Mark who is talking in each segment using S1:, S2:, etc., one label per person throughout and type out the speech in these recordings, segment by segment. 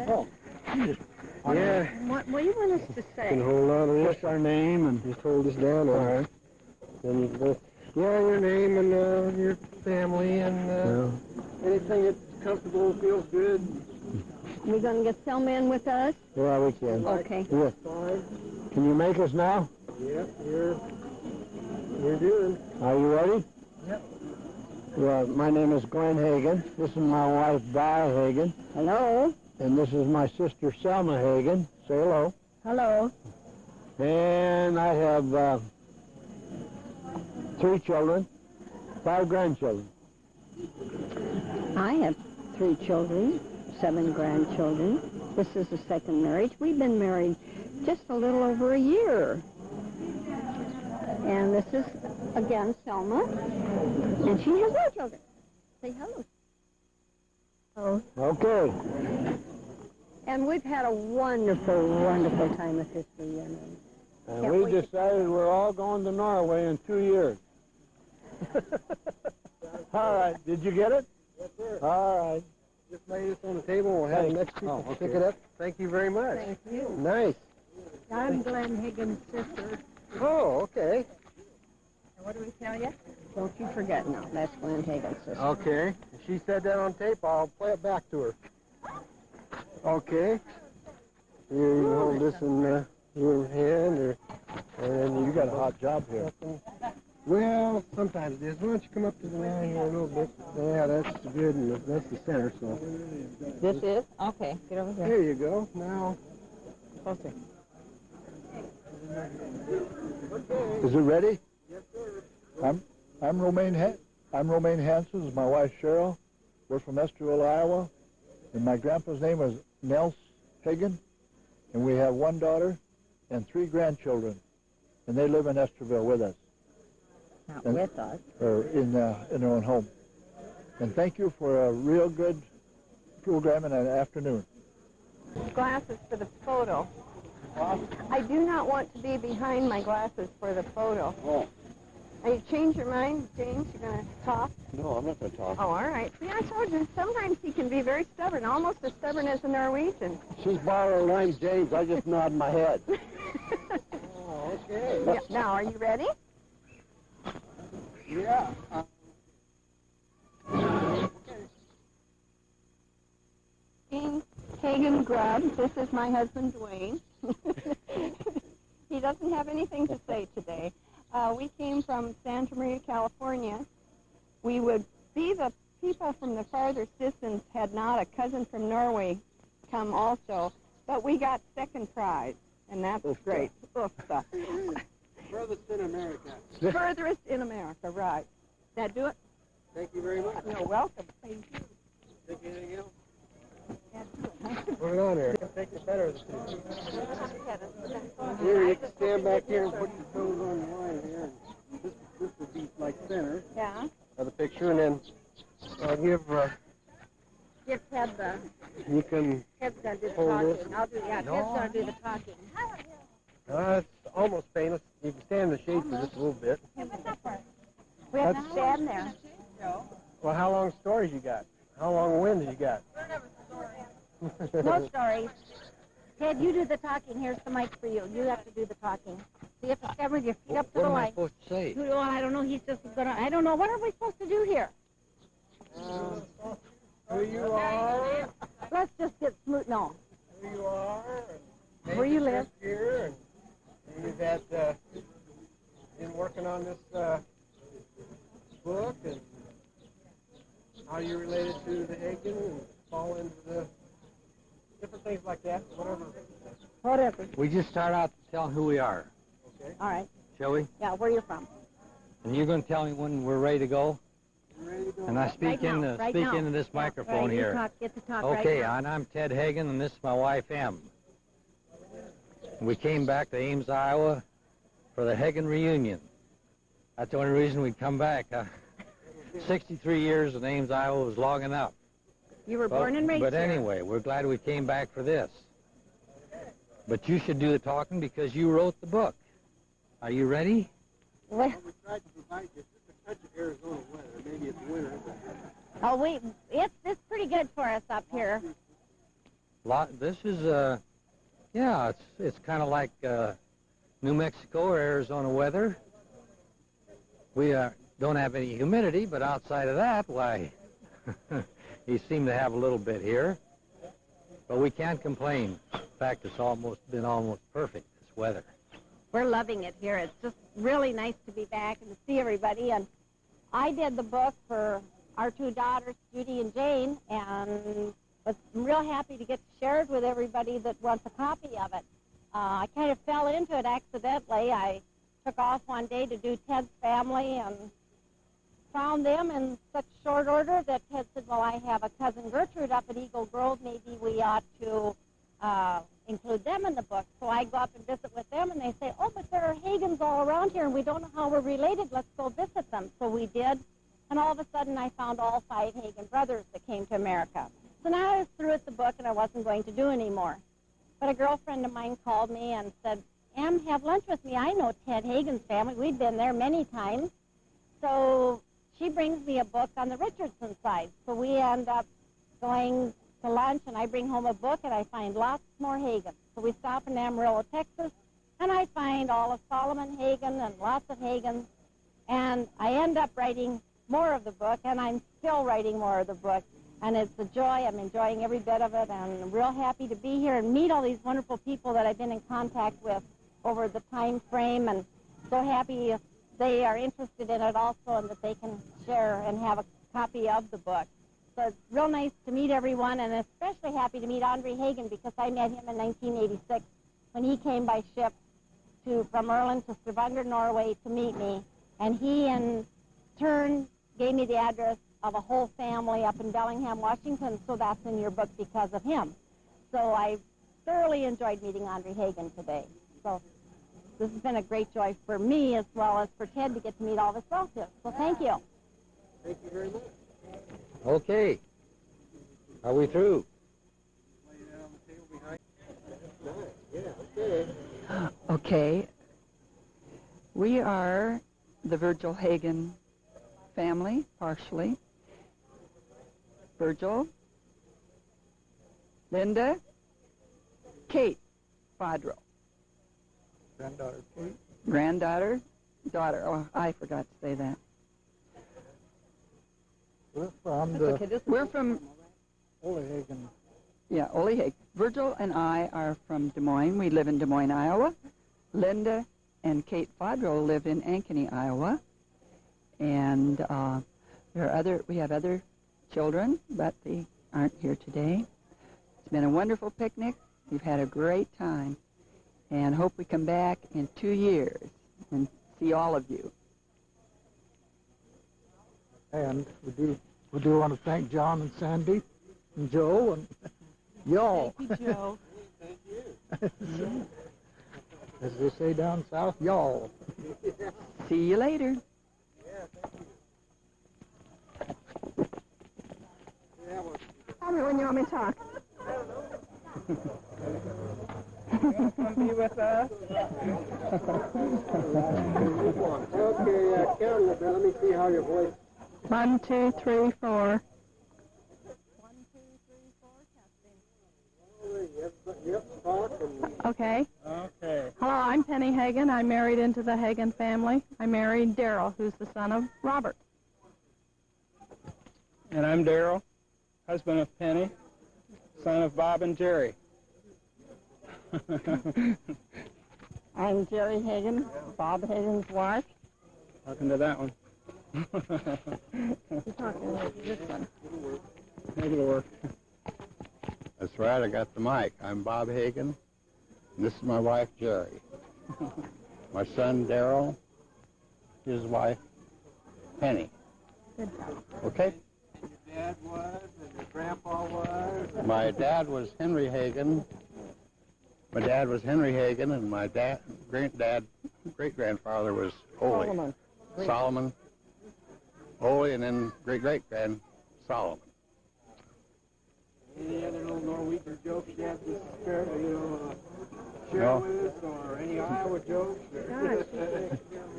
S1: Oh.
S2: Yeah.
S3: What do you want us to say?
S2: Can hold on to this.
S1: Just our name and
S2: Just hold this down.
S1: all right.
S2: Then you go. Yeah, your name and your family and anything that's comfortable, feels good.
S3: We gonna get Selma in with us?
S2: Yeah, we can.
S3: Okay.
S2: Yeah.
S1: Can you make us now?
S2: Yep, you're doing.
S1: Are you ready?
S2: Yep.
S1: Well, my name is Glenn Heggen. This is my wife, Di Heggen.
S3: Hello.
S1: And this is my sister, Selma Heggen. Say hello.
S3: Hello.
S1: And I have 3 children, 5 grandchildren.
S3: I have 3 children, 7 grandchildren. This is the second marriage. We've been married just a little over a year. And this is, again, Selma. And she has no children. Say hello. Oh.
S1: Okay.
S3: And we've had a wonderful, wonderful time at this reunion.
S1: And
S3: Can't
S1: we
S3: wait to-
S1: decided we're all going to Norway in 2 years. All right. Did you get it?
S2: Yes, sir.
S1: All right.
S2: Just lay this on the table. We'll have the next people pick it up. Thank you very much.
S3: Thank you.
S2: Nice.
S3: I'm Glenn Higgin's sister.
S2: Oh, okay.
S3: And what do we tell you? Don't you forget. No, that's Glenn Higgin's sister.
S2: Okay. If she said that on tape, I'll play it back to her. Okay. You hold this in your hand, and you got a hot job here. Well, sometimes it is. Why don't you come up to the line here a little bit? Yeah, that's good, and that's the center, so.
S3: This is? Okay, get over here.
S2: There you go. Now.
S3: Closer.
S1: Is it ready?
S2: Yes, sir.
S1: I'm Romaine Hanson. This is my wife Cheryl. We're from Esterville, Iowa. And my grandpa's name was Nels Heggen. And we have 1 daughter and 3 grandchildren. And they live in Esterville with us.
S3: Not with us.
S1: Or in their own home. And thank you for a real good program in the afternoon.
S3: Glasses for the photo. I do not want to be behind my glasses for the photo.
S2: Oh.
S3: Now, you change your mind, James? You're going to talk?
S2: No, I'm not going to talk.
S3: Oh, all right. See, I told you, sometimes he can be very stubborn, almost as stubborn as a Norwegian.
S2: She's borrowing James. I just nod my head. Oh, okay.
S3: Yeah, now, are you ready?
S2: Yeah.
S3: Heggen Grubb. This is my husband, Dwayne. He doesn't have anything to say today. We came from Santa Maria, California. We would be the people from the farthest distance had not a cousin from Norway come also, but we got second prize, and that's great. Oofta.
S2: Furthest in America.
S3: Furthest in America, right. That do it?
S2: Thank you very much.
S3: You're welcome. Thank you.
S2: Think anything else? Put it on there. Take the better of the two. Here, you can stand back here and put your toes on the line here. This would be like center
S3: Yeah.
S2: of the picture, and then I'll give.
S3: Give Ted the.
S2: You can.
S3: Ted's gonna do the
S2: Hold
S3: talking.
S2: this.
S3: I'll do. Yeah, Ted's gonna do the talking.
S2: It's almost painless. You can stand in the shade for just a little bit.
S3: We have to stand there.
S2: Well, how long stories you got? How long wind you got?
S4: No stories. Ted, you do the talking. Here's the mic for you. You have to do the talking. So you have to stand with your feet up to the light.
S2: supposed to say?
S4: Oh, I don't know. He's just gonna. I don't know. What are we supposed to do here?
S2: Who you are?
S4: Let's just get smooth. No.
S2: Who you are?
S4: Where you live?
S2: Here, and you've had been working on this book, and how you related to the Heggen and fall into the different things like that, whatever.
S4: Whatever.
S5: We just start out to tell who we are,
S2: Okay.
S4: All right.
S5: shall we?
S4: Yeah. Where you from?
S5: And you're going to tell me when we're ready to go.
S2: You ready to go?
S5: And I speak
S4: Right now, right now.
S5: into this microphone
S4: right, you
S5: here.
S4: talk, get to talk
S5: Okay,
S4: right now.
S5: and I'm Ted Heggen, and this is my wife Em. We came back to Ames, Iowa, for the Heggen reunion. That's the only reason we come back. 63 years in Ames, Iowa was long enough.
S4: You were born and raised
S5: But
S4: here.
S5: anyway, we're glad we came back for this. But you should do the talking because you wrote the book. Are you ready?
S4: Well,
S2: We tried to provide you just a touch of Arizona weather. Maybe it's winter.
S4: oh, it's pretty good for us up here.
S5: This is yeah, it's kind of like New Mexico or Arizona weather. We don't have any humidity, but outside of that, why, you seem to have a little bit here. But we can't complain. In fact, it's been almost perfect, this weather.
S3: We're loving it here. It's just really nice to be back and to see everybody. And I did the book for our two daughters, Judy and Jane, and was real happy to get to share it with everybody that wants a copy of it. I kind of fell into it accidentally. I took off one day to do Ted's family and found them in such short order that Ted said, well, I have a cousin Gertrude up at Eagle Grove. Maybe we ought to include them in the book. So I go up and visit with them, and they say, oh, but there are Heggens all around here, and we don't know how we're related. Let's go visit them. So we did, and all of a sudden I found all 5 Heggen brothers that came to America. So now I was through with the book, and I wasn't going to do any more. But a girlfriend of mine called me and said, Em, have lunch with me. I know Ted Heggen's family. We've been there many times. So she brings me a book on the Richardson side. So we end up going to lunch, and I bring home a book, and I find lots more Heggen. So we stop in Amarillo, Texas, and I find all of Solomon Heggen and lots of Heggens. And I end up writing more of the book, and I'm still writing more of the book. And it's a joy. I'm enjoying every bit of it, and I'm real happy to be here and meet all these wonderful people that I've been in contact with over the time frame, and so happy if they are interested in it also and that they can share and have a copy of the book. So it's real nice to meet everyone, and especially happy to meet Andre Heggen because I met him in 1986 when he came by ship from Erland to Stavanger, Norway to meet me, and he in turn gave me the address of a whole family up in Bellingham, Washington, so that's in your book because of him. So I thoroughly enjoyed meeting Andre Heggen today. So this has been a great joy for me as well as for Ted to get to meet all of his relatives. So thank you.
S2: Thank you very much.
S5: Okay. Are we through?
S2: Lay that on the table behind. Nice. Yeah, okay.
S6: Okay. We are the Virgil Heggen family, partially. Virgil, Linda, Kate Fodro.
S1: Granddaughter Kate.
S6: Granddaughter, daughter. Oh, I forgot to say that.
S1: We're from
S6: That's
S1: the
S6: okay. We're from,
S1: Ole Heggen.
S6: yeah, Ole Heggen. Virgil and I are from Des Moines. We live in Des Moines, Iowa. Linda and Kate Fodro live in Ankeny, Iowa. And we have other children, but they aren't here today. It's been a wonderful picnic. We've had a great time, and hope we come back in 2 years and see all of you.
S1: And we do want to thank John and Sandy and Joe and y'all.
S6: Thank you, Joe.
S1: As they say down south, y'all.
S6: See you later.
S3: Tell me when you want me to talk.
S2: Be with us. Okay, count a little bit. Let me see how your voice.
S3: 1, 2, 3, 4. 1, 2, 3, 4, testing.
S2: Yep, talk and...
S3: Okay.
S2: Okay.
S3: Hello, I'm Penny Heggen. I'm married into the Heggen family. I married Darrell, who's the son of Robert.
S7: And I'm Darrell, husband of Penny, son of Bob and Jerry.
S3: I'm Jerry Heggen, Bob Heggen's wife.
S7: Talking to that one.
S3: You're talking to this one.
S7: Maybe it'll work.
S8: That's right, I got the mic. I'm Bob Heggen, and this is my wife, Jerry. My son, Darrell, his wife, Penny.
S3: Good job.
S8: Okay?
S2: Your dad was, and your grandpa was.
S8: My dad was Henry Heggen. My dad was Henry Heggen, and my great-grandfather was Ole. Solomon. Ole, and then great-great-grand Solomon.
S2: Any other little Norwegian jokes you have to share with us, or any Iowa jokes? Or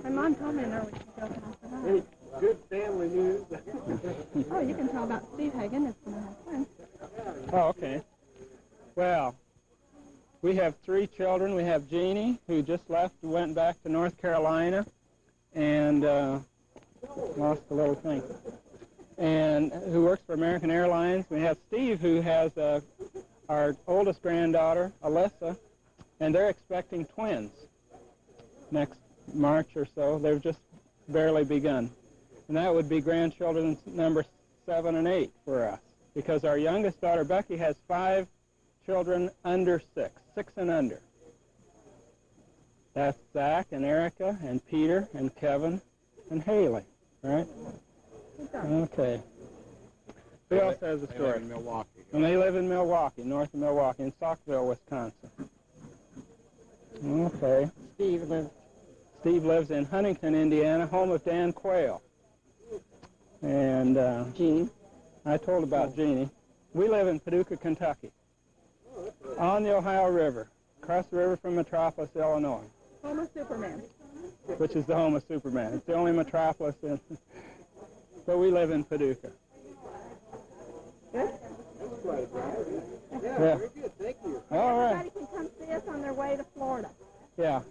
S3: My mom told me there was a joke after
S2: any good family news?
S3: Oh, you can tell about Steve Heggen if you have time.
S7: Oh, okay. Well, we have 3 children. We have Jeannie, who just left, went back to North Carolina, and lost the little thing, and who works for American Airlines. We have Steve, who has our oldest granddaughter, Alyssa, and they're expecting twins next March or so. They've just barely begun. And that would be grandchildren number 7 and 8 for us, because our youngest daughter, Becky, has 5 children under 6 and under. That's Zach and Erica and Peter and Kevin and Haley, right? Okay. Who else has a story?
S8: They live in Milwaukee.
S7: And they live in Milwaukee, north of Milwaukee, in Saukville, Wisconsin. Okay. Steve lives in Huntington, Indiana, home of Dan Quayle. And
S6: Jean?
S7: I told about Jeannie. We live in Paducah, Kentucky, on the Ohio River, across the river from Metropolis, Illinois.
S3: Home of Superman.
S7: Which is the home of Superman. It's the only metropolis in, but we live in Paducah.
S3: Good?
S7: Yeah. All right.
S3: Everybody can come see us on their way to Florida.
S7: Yeah.